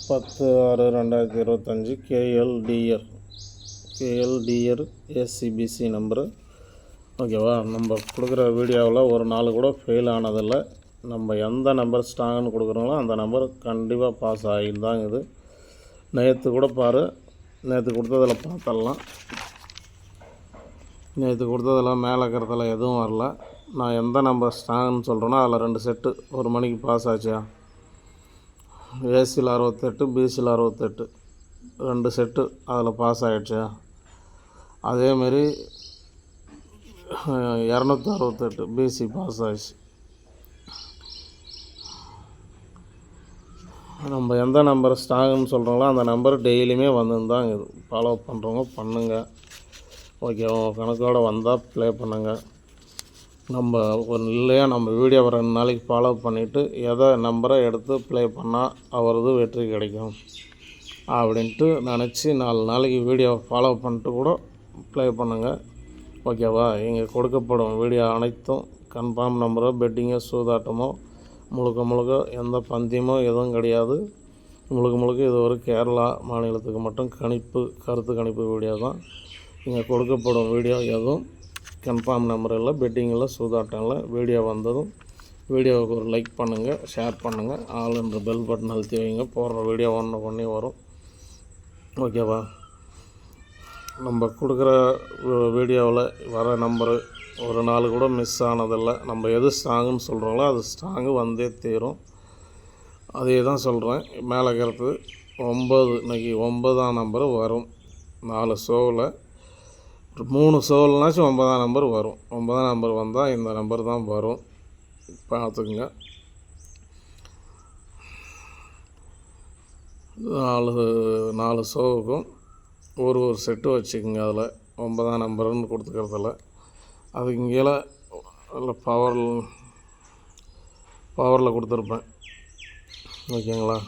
10/6/2025 KLTR ACBC number. ஓகேவா? நம்ம கொடுக்குற வீடியோவில் ஒரு நாள் கூட ஃபெயில் ஆனதில்லை. நம்ம எந்த நம்பர் ஸ்ட்ராங்குன்னு கொடுக்குறோங்களோ அந்த நம்பர் கண்டிப்பாக பாஸ் ஆகிட்டு தான் இது. நேற்று கூட பாரு, நேற்று கொடுத்ததில் பார்த்துடலாம். நேற்று கொடுத்ததில் மேலே இருக்கிறதில் எதுவும் வரல. நான் எந்த நம்பர் ஸ்ட்ராங்குன்னு சொல்கிறேனோ அதில் 2 செட்டு 1 மணிக்கு பாஸ் ஆச்சா. ஏசியில் 68, பிசியில் 68, 2 செட்டு அதில் பாஸ் ஆகிடுச்சா. அதேமாரி 268 பிசி பாஸ் ஆகிடுச்சு. நம்ம எந்த நம்பர் ஸ்ட்ராங்குன்னு சொல்கிறோங்களோ அந்த நம்பர் டெய்லியுமே வந்துன்னு தான் இது. ஃபாலோ பண்ணுறவங்க பண்ணுங்கள். ஓகே, உங்கள் கணக்கோடு வந்தால் ப்ளே பண்ணுங்கள். நம்ம ஒரு இல்லையா நம்ம வீடியோவை 2 நாளைக்கு ஃபாலோ பண்ணிவிட்டு எதை நம்பரை எடுத்து ப்ளே பண்ணால் அவரது வெற்றி கிடைக்கும் அப்படின்ட்டு நினச்சி 4 நாளைக்கு வீடியோவை ஃபாலோ பண்ணிட்டு கூட ப்ளே பண்ணுங்கள். ஓகேவா? இங்கே கொடுக்கப்படும் வீடியோ அனைத்தும் கன்ஃபார்ம் நம்பரோ பெட்டிங்கோ சூதாட்டமோ முழுக்க எந்த பந்தயமோ எதுவும் கிடையாது. முழுக்க இது ஒரு கேரளா மாநிலத்துக்கு மட்டும் கருத்து கணிப்பு வீடியோ தான். இங்கே கொடுக்கப்படும் வீடியோ எதுவும் கன்ஃபார்ம் நம்பர் இல்லை, பெட்டிங் இல்லை, சூதாட்டம் இல்லை. வீடியோ வந்ததும் வீடியோவுக்கு ஒரு லைக் பண்ணுங்கள், ஷேர் பண்ணுங்கள், ஆல் என்ற பெல் பட்டன் அழுத்தி வைங்க. போடுற வீடியோ ஒன்று வரும். ஓகேவா? நம்ம கொடுக்குற வீடியோவில் வர நம்பரு ஒரு நாள் கூட மிஸ் ஆனதில்லை. நம்ம எது ஸ்ட்ராங்குன்னு சொல்கிறோங்களோ அது ஸ்ட்ராங்கு வந்தே தீரும். அதே தான் சொல்கிறேன். மேலே இருக்கிறது 9, இன்றைக்கி 9ஆம் நம்பரு வரும். 4 ஷோவில் 3 ஷோவில்னாச்சும் 9ஆம் நம்பர் வரும். 9ஆம் நம்பர் வந்தால் இந்த நம்பர் தான் வரும். பார்த்துக்குங்க. 4 ஷோவுக்கும் ஒரு செட்டு வச்சுக்கோங்க. அதில் 9ஆம் நம்பருன்னு கொடுத்துக்கிறதில்ல. அது இங்கே அதில் பவரில் கொடுத்துருப்பேன். ஓகேங்களா?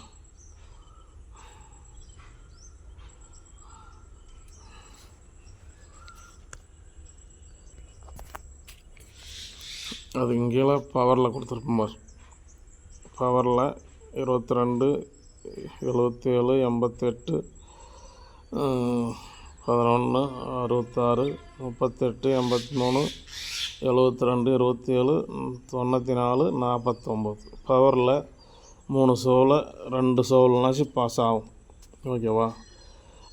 அது இங்கே பவரில் கொடுத்துருப்போம். பவரில் 22, 77, 88, 11, 66, 38, 83, 72, 27, 94, 49. பவரில் 3 ஷோவில் 2 ஷோவில்னாச்சும் பாஸ் ஆகும். ஓகேவா?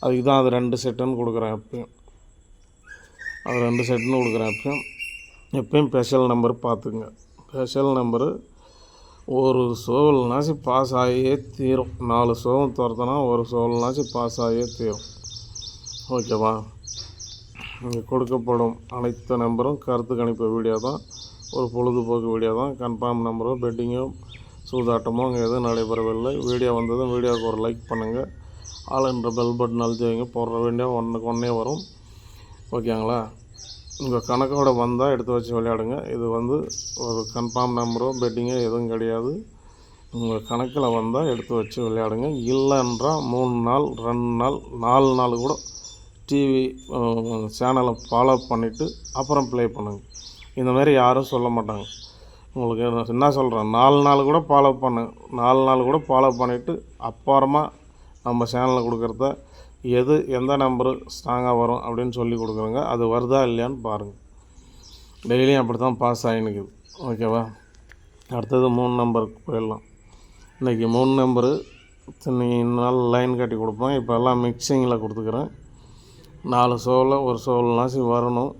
அதுக்கு தான் அது 2 செட்டுன்னு கொடுக்குறேன். அது 2 செட்டுன்னு கொடுக்குறேன். எப்பயும் ஸ்பெஷல் நம்பர் பார்த்துங்க. ஸ்பெஷல் நம்பரு ஒரு ஷோவில்னாச்சும் பாஸ் ஆகியே தீரும். 4 ஷோவும் துரத்தினா ஒரு ஷோவில்னாச்சும் பாஸ் ஆகியே தீரும். ஓகேவா? இங்கே கொடுக்கப்படும் அனைத்து நம்பரும் கருத்து கணிப்பு வீடியோ தான். ஒரு பொழுதுபோக்கு வீடியோ தான். கன்ஃபார்ம் நம்பரோ பெட்டிங்கோ சூதாட்டமோ அங்கே எதுவும் நடைபெறவில்லை. வீடியோ வந்ததும் வீடியோவுக்கு ஒரு லைக் பண்ணுங்கள். ஆல் என்ற பெல் பட்டன் அழுத்தி வைங்க. போடுற வீடியோ ஒன்றுக்கு வரும். ஓகேங்களா? உங்கள் கணக்கோடு வந்தால் எடுத்து வச்சு விளையாடுங்க. இது ஒரு கன்ஃபார்ம் நம்பரோ பெட்டிங்கோ எதுவும் கிடையாது. உங்கள் கணக்கில் வந்தால் எடுத்து வச்சு விளையாடுங்க. இல்லைன்றால் 3 நாள் 2 நாள் 4 நாள் கூட டிவி சேனலை ஃபாலோ பண்ணிவிட்டு அப்புறம் ப்ளே பண்ணுங்கள். இந்தமாரி யாரும் சொல்ல மாட்டாங்க. உங்களுக்கு என்ன சொல்கிறேன், 4 நாள் கூட ஃபாலோ பண்ணுங்க. 4 நாள் கூட ஃபாலோ பண்ணிவிட்டு அப்புறமா நம்ம சேனலில் கொடுக்குறத எந்த நம்பரு ஸ்ட்ராங்காக வரும் அப்படின்னு சொல்லி கொடுக்குறோங்க. அது வருதா இல்லையான்னு பாருங்கள். டெய்லியும் அப்படி தான் பாஸ் ஆகினுக்குது. ஓகேவா? அடுத்தது 3 நம்பருக்கு போயிடலாம். இன்றைக்கி 3 நம்பரு நாள் லைன் கட்டி கொடுப்பேன். இப்போ எல்லாம் மிக்சிங்கில் கொடுத்துக்கிறேன். 4 ஷோவில் ஒரு ஷோவில்னாச்சும் வரணும்.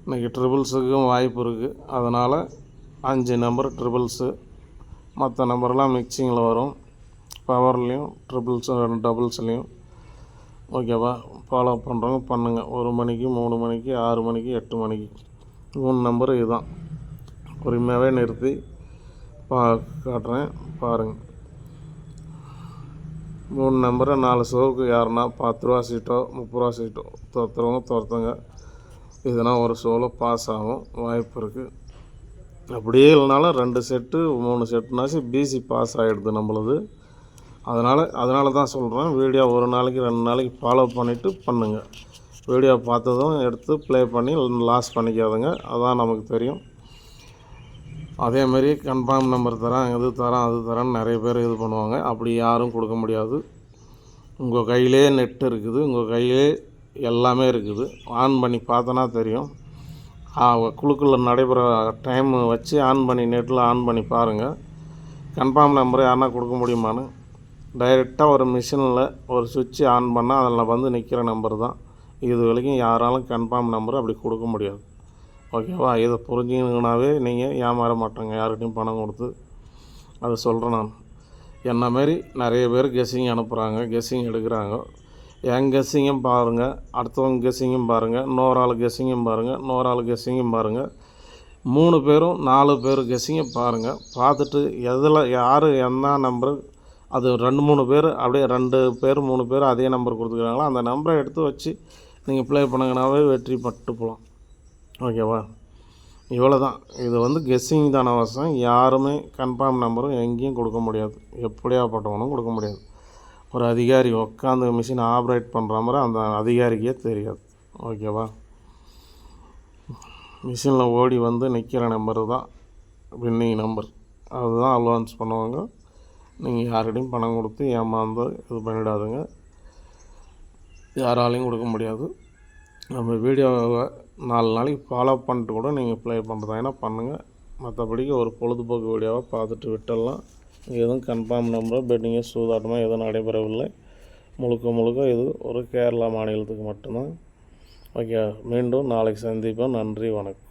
இன்றைக்கி ட்ரிபிள்ஸுக்கும் வாய்ப்பு இருக்குது. அதனால் 5 நம்பர் ட்ரிபிள்ஸு, மற்ற நம்பர்லாம் மிக்சிங்கில் வரும். பவர்லேயும் ட்ரிபிள்ஸும் டபுள்ஸ்லேயும். ஓகேவா? ஃபாலோ பண்ணுறவங்க பண்ணுங்கள். 1 மணிக்கு, 3 மணிக்கு, 6 மணிக்கு, 8 மணிக்கு 3 நம்பரு இதுதான். பொறுமையாகவே நிறுத்தி காட்டுறேன் பாருங்கள். 3 நம்பரை 4 ஷோவுக்கு யாருன்னா 10 ரூபா சீட்டோ 30 ரூபா சீட்டோ துரத்துங்க. இதுனா ஒரு ஷோவில் பாஸ் ஆகும் வாய்ப்பு இருக்குது. அப்படியே இல்லைனாலும் 2 செட்டு 3 செட்டுனாச்சும் பிசி பாஸ் ஆகிடுது நம்மளது. அதனால தான் சொல்கிறேன், வீடியோ ஒரு நாளைக்கு 2 நாளைக்கு ஃபாலோ பண்ணிவிட்டு பண்ணுங்கள். வீடியோ பார்த்ததும் எடுத்து ப்ளே பண்ணி லாஸ் பண்ணிக்காதுங்க. அதான் நமக்கு தெரியும். அதேமாரி கன்ஃபார்ம் நம்பர் தரேன், இது தரேன், அது தரேன்னு நிறைய பேர் இது பண்ணுவாங்க. அப்படி யாரும் கொடுக்க முடியாது. உங்கள் கையிலே நெட் இருக்குது, உங்கள் கையிலே எல்லாமே இருக்குது. ஆன் பண்ணி பார்த்தனா தெரியும். குழுக்களில் நடைபெற டைம் வச்சு ஆன் பண்ணி நெட்டில் ஆன் பண்ணி பாருங்கள். கன்ஃபார்ம் நம்பர் யாருன்னா கொடுக்க முடியுமான்னு. டைரெக்டாக ஒரு மிஷினில் ஒரு சுவிட்சு ஆன் பண்ணால் அதில் வந்து நிற்கிற நம்பர் தான். இது வரைக்கும் யாராலும் கன்ஃபார்ம் நம்பர் அப்படி கொடுக்க முடியாது. ஓகேவா? இதை புரிஞ்சுங்கனாவே நீங்கள் ஏமாற மாட்டோங்க யார்கிட்டையும் பணம் கொடுத்து. அதை சொல்கிறேன் நான். என்ன மாரி நிறைய பேர் கெஸ்ஸிங் அனுப்புகிறாங்க, கெஸ்ஸிங் எடுக்கிறாங்க. என் கெஸ்ஸிங்கும் பாருங்கள், அடுத்தவங்க கெஸ்ஸிங்கும் பாருங்கள், இன்னொரு ஆள் கெஸ்ஸிங்கும் பாருங்கள், இன்னொரு ஆள் கெஸ்ஸிங்கும் பாருங்கள். 3 பேரும் 4 பேர் கெஸ்ஸிங்கை பாருங்கள். பார்த்துட்டு எதில் யார் என்ன நம்பரு, அது 2-3 பேர் அப்படியே 2 பேர் 3 பேர் அதே நம்பர் கொடுத்துக்கிறாங்களோ அந்த நம்பரை எடுத்து வச்சு நீங்கள் ப்ளே பண்ணுங்கனாவே வெற்றி பட்டு போகலாம். ஓகேவா? இவ்வளோ தான். இது வந்து கெஸ்ஸிங் தான அவசியம். யாருமே கன்ஃபார்ம் நம்பரும் எங்கேயும் கொடுக்க முடியாது. எப்படியாப்பட்டவனும் கொடுக்க முடியாது. ஒரு அதிகாரி உட்காந்து மிஷின் ஆப்ரேட் பண்ணுற மாதிரி அந்த அதிகாரிக்கே தெரியாது. ஓகேவா? மிஷினில் ஓடி வந்து நிற்கிற நம்பரு தான் வின்னிங் நம்பர். அதுதான் அட்வான்ஸ் பண்ணுவாங்க. நீங்கள் யார்கிட்டையும் பணம் கொடுத்து ஏமாந்து இது பண்ணிடாதுங்க. யாராலையும் கொடுக்க முடியாது. நம்ம வீடியோவை 4 நாளைக்கு ஃபாலோ பண்ணிட்டு கூட நீங்கள் ப்ளே பண்ணுறதாங்கன்னா பண்ணுங்கள். மற்றபடிக்கு ஒரு பொழுதுபோக்கு வீடியோவை பார்த்துட்டு விட்டுடலாம். எதுவும் கன்ஃபார்ம் நம்பரோ பெட்டிங்கோ சூதாட்டமோ எதுவும் நடைபெறவில்லை. முழுக்க இது ஒரு கேரளா மாநிலத்துக்கு மட்டும்தான். ஓகே, மீண்டும் நாளைக்கு சந்திப்போம். நன்றி, வணக்கம்.